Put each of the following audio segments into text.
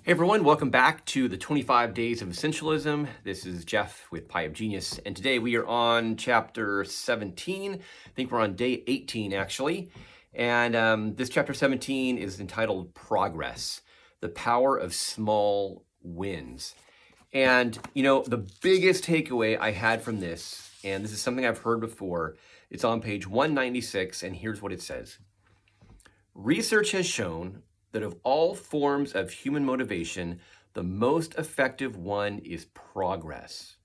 Hey everyone, welcome back to the 25 Days of Essentialism. This is Jeff with Pie of Genius, and today we are on chapter 17. I think we're on day 18 actually. And this chapter 17 is entitled Progress, the Power of Small Wins. And the biggest takeaway I had from this, and this is something I've heard before, it's on page 196, and here's what it says. Research has shown that of all forms of human motivation, the most effective one is progress.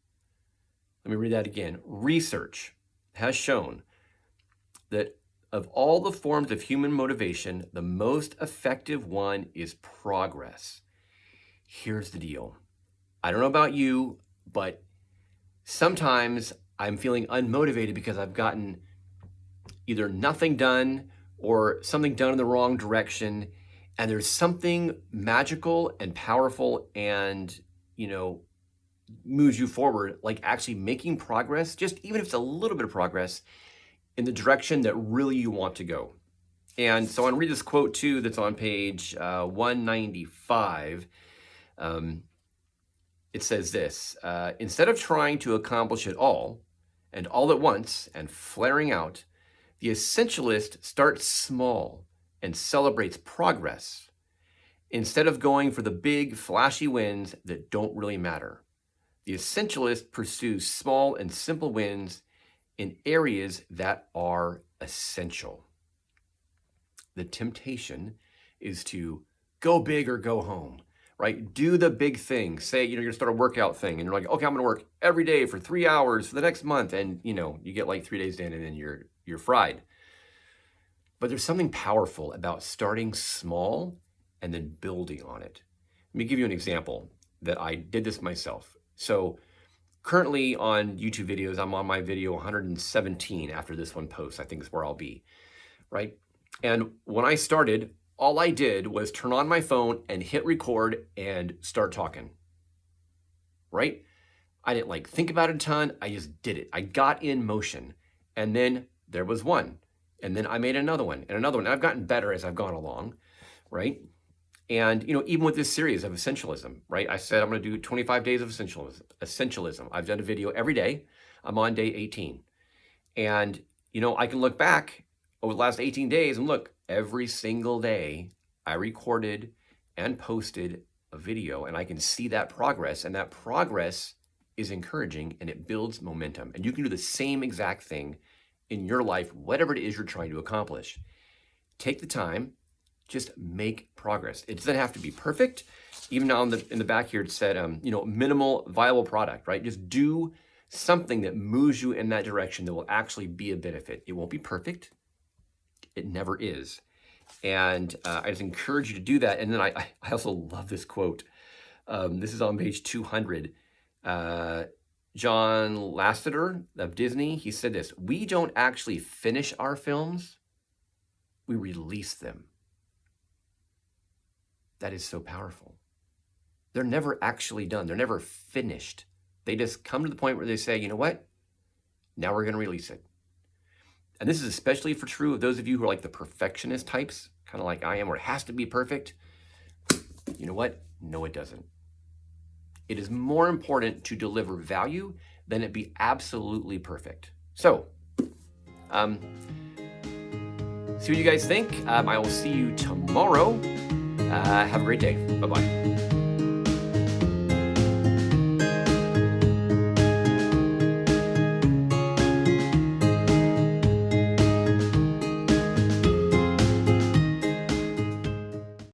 Let me read that again. Research has shown that of all the forms of human motivation, the most effective one is progress. Here's the deal. I don't know about you, but sometimes I'm feeling unmotivated because I've gotten either nothing done or something done in the wrong direction. And there's something magical and powerful and, moves you forward, like actually making progress, just even if it's a little bit of progress in the direction that really you want to go. And so I want to read this quote too that's on page 195. It says this, instead of trying to accomplish it all and all at once and flaring out, the essentialist starts small and celebrates progress instead of going for the big, flashy wins that don't really matter. The essentialist pursues small and simple wins in areas that are essential. The temptation is to go big or go home, right? Do the big thing. Say, you're gonna start a workout thing and you're like, okay, I'm gonna work every day for 3 hours for the next month. And you get like 3 days in and then you're fried. But there's something powerful about starting small and then building on it. Let me give you an example that I did this myself. So currently on YouTube videos, I'm on my video 117 after this one posts, I think is where I'll be, right? And when I started, all I did was turn on my phone and hit record and start talking, right? I didn't think about it a ton, I just did it. I got in motion, and then there was one. And then I made another one and another one. And I've gotten better as I've gone along, right? And, even with this series of essentialism, right? I said I'm going to do 25 days of essentialism. I've done a video every day. I'm on day 18. And, I can look back over the last 18 days and look, every single day I recorded and posted a video, and I can see that progress, and that progress is encouraging and it builds momentum. And you can do the same exact thing in your life, whatever it is you're trying to accomplish. Take the time, just make progress. It doesn't have to be perfect. Even now in the back here, it said, minimal viable product, right? Just do something that moves you in that direction that will actually be a benefit. It won't be perfect. It never is. And I just encourage you to do that. And then I also love this quote. This is on page 200. John Lasseter of Disney, he said this, we don't actually finish our films, we release them. That is so powerful. They're never actually done. They're never finished. They just come to the point where they say, you know what? Now we're going to release it. And this is especially true of those of you who are like the perfectionist types, kind of like I am, where it has to be perfect. You know what? No, it doesn't. It is more important to deliver value than it be absolutely perfect. So, see what you guys think. I will see you tomorrow. Have a great day. Bye-bye.